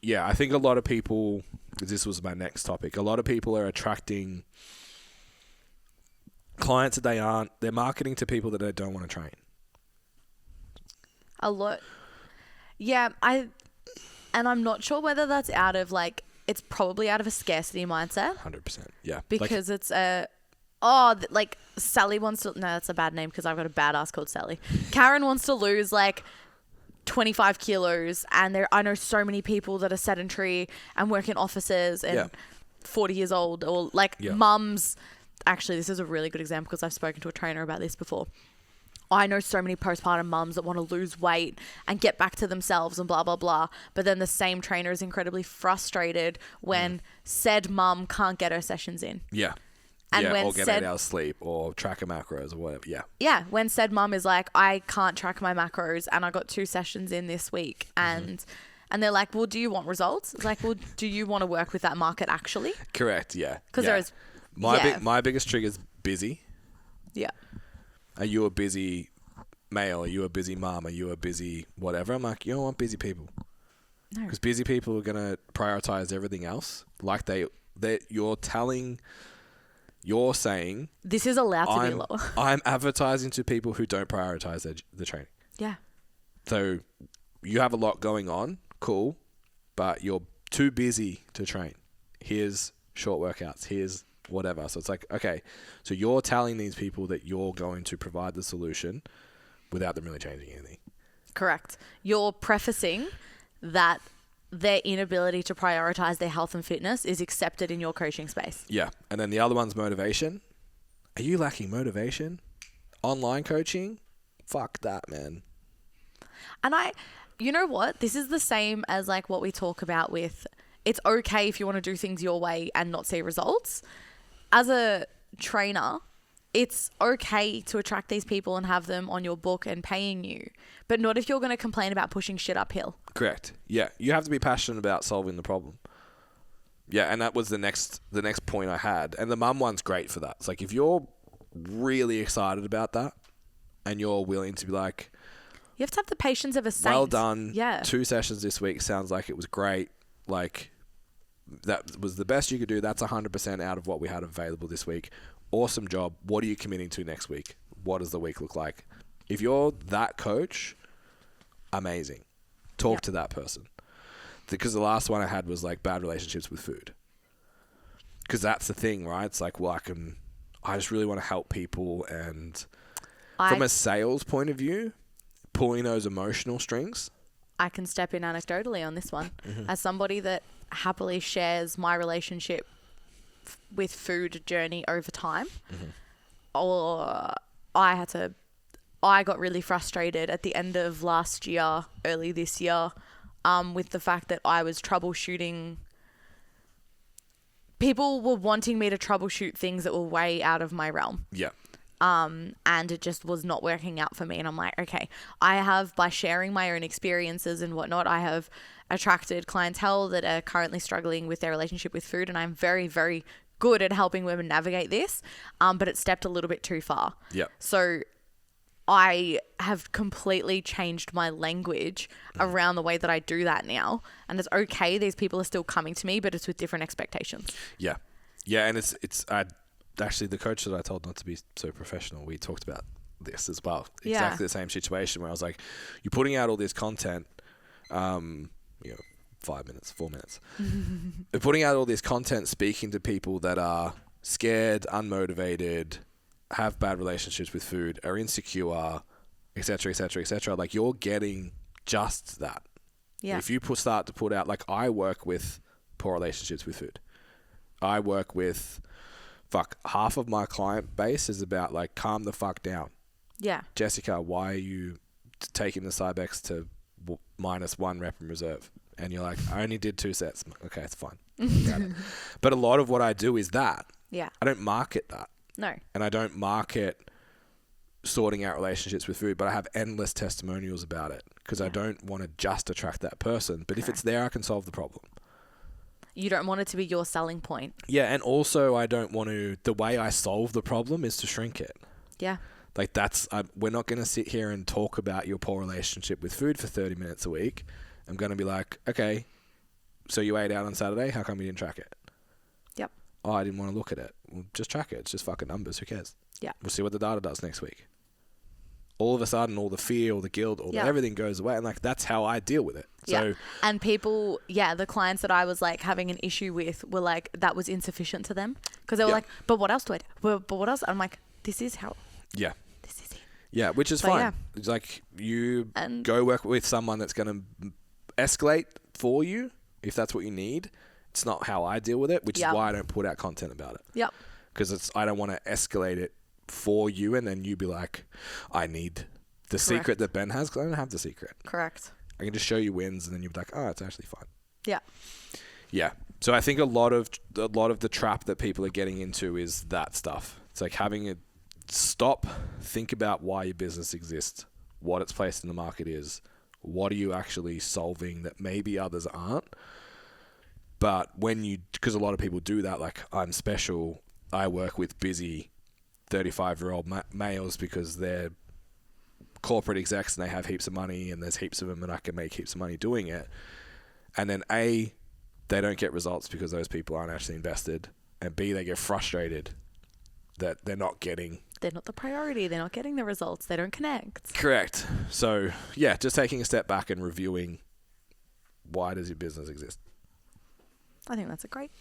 yeah, I think a lot of people, because this was my next topic, a lot of people are attracting clients that they're marketing to people that they don't want to train. A lot. Yeah, I'm not sure whether that's out of like, it's probably out of a scarcity mindset. 100%. Yeah. Because it's like Sally wants to, no, that's a bad name because I've got a badass called Sally. Karen wants to lose like 25 kilos, and I know so many people that are sedentary and work in offices and 40 years old, or like mums. Actually, this is a really good example because I've spoken to a trainer about this before. I know so many postpartum mums that want to lose weight and get back to themselves and blah, blah, blah. But then the same trainer is incredibly frustrated when said mum can't get her sessions in. Yeah. And when or get 8 hours sleep or track her macros or whatever. Yeah. Yeah. When said mum is like, I can't track my macros and I got 2 sessions in this week. And they're like, well, do you want results? It's like, well, do you want to work with that market actually? Correct. Yeah. Because there is... My biggest trigger is busy. Yeah. Are you a busy male? Are you a busy mom? Are you a busy whatever? I'm like, you don't want busy people. No. Because busy people are going to prioritize everything else. Like you're saying... This is allowed to be low. I'm advertising to people who don't prioritize the training. Yeah. So you have a lot going on. Cool. But you're too busy to train. Here's short workouts. Here's whatever. So it's like, okay, so you're telling these people that you're going to provide the solution without them really changing anything. Correct. You're prefacing that their inability to prioritize their health and fitness is accepted in your coaching space. Yeah. And then the other one's motivation. Are you lacking motivation? Online coaching? Fuck that, man. And you know what? This is the same as like what we talk about with, it's okay if you want to do things your way and not see results. As a trainer, it's okay to attract these people and have them on your book and paying you, but not if you're going to complain about pushing shit uphill. Correct. Yeah. You have to be passionate about solving the problem. Yeah. And that was the next point I had. And the mum one's great for that. It's like, if you're really excited about that and you're willing to be like, you have to have the patience of a saint. Well done. Yeah. 2 sessions this week. Sounds like it was great. Like, that was the best you could do. That's 100% out of what we had available this week. Awesome job. What are you committing to next week? What does the week look like? If you're that coach, amazing. Talk to that person. Because the last one I had was like bad relationships with food. Because that's the thing, right? It's like, well, I just really want to help people. And from a sales point of view, pulling those emotional strings. I can step in anecdotally on this one. As somebody that happily shares my relationship with food journey over time, or I got really frustrated at the end of last year, early this year, with the fact that I was troubleshooting. People were wanting me to troubleshoot things that were way out of my realm. Yeah. And it just was not working out for me. And I'm like, okay, by sharing my own experiences and whatnot, I have attracted clientele that are currently struggling with their relationship with food. And I'm very, very good at helping women navigate this. But it stepped a little bit too far. Yeah. So I have completely changed my language around the way that I do that now. And it's okay. These people are still coming to me, but it's with different expectations. Yeah. Yeah. And it's actually the coach that I told not to be so professional, we talked about this as well. Exactly the same situation where I was like, you're putting out all this content, 5 minutes, 4 minutes. You're putting out all this content, speaking to people that are scared, unmotivated, have bad relationships with food, are insecure, etc., etc., etc. Like, you're getting just that. Yeah. If you start to put out, like, I work with poor relationships with food. I work with, half of my client base is about, like, calm the fuck down. Yeah. Jessica, why are you taking the Cybex to -1 rep in reserve? And you're like, I only did 2 sets. Okay, it's fine. But a lot of what I do is that. Yeah. I don't market that. No. And I don't market sorting out relationships with food, but I have endless testimonials about it because I don't want to just attract that person. But if it's there, I can solve the problem. You don't want it to be your selling point. Yeah, and also I don't want to, the way I solve the problem is to shrink it. Yeah. Like, we're not going to sit here and talk about your poor relationship with food for 30 minutes a week. I'm going to be like, okay, So you ate out on Saturday. How come you didn't track it? Yep. Oh, I didn't want to look at it. Well, just track it. It's just fucking numbers. Who cares? Yeah. We'll see what the data does next week. All of a sudden, all the fear, all the guilt, all the everything goes away. And like, that's how I deal with it. So, and people, the clients that I was like having an issue with were like, that was insufficient to them. Because they were like, but what else do I do? But what else? I'm like, this is how. Yeah. This is it. Yeah, which is fine. It's like you go work with someone that's going to escalate for you if that's what you need. It's not how I deal with it, which is why I don't put out content about it. Yep. Because I don't want to escalate it for you and then you be like, I need the secret that Ben has, because I don't have the secret. Correct. I can just show you wins and then you'll be like, oh, it's actually fine. Yeah. Yeah. So I think a lot of the trap that people are getting into is that stuff. It's like having a stop, think about why your business exists, what its place in the market is, what are you actually solving that maybe others aren't. But because a lot of people do that, like I'm special, I work with busy 35-year-old males because they're corporate execs and they have heaps of money and there's heaps of them and I can make heaps of money doing it. And then A, they don't get results because those people aren't actually invested. And B, they get frustrated that they're not the priority. They're not getting the results. They don't connect. Correct. So yeah, just taking a step back and reviewing, why does your business exist? I think that's a great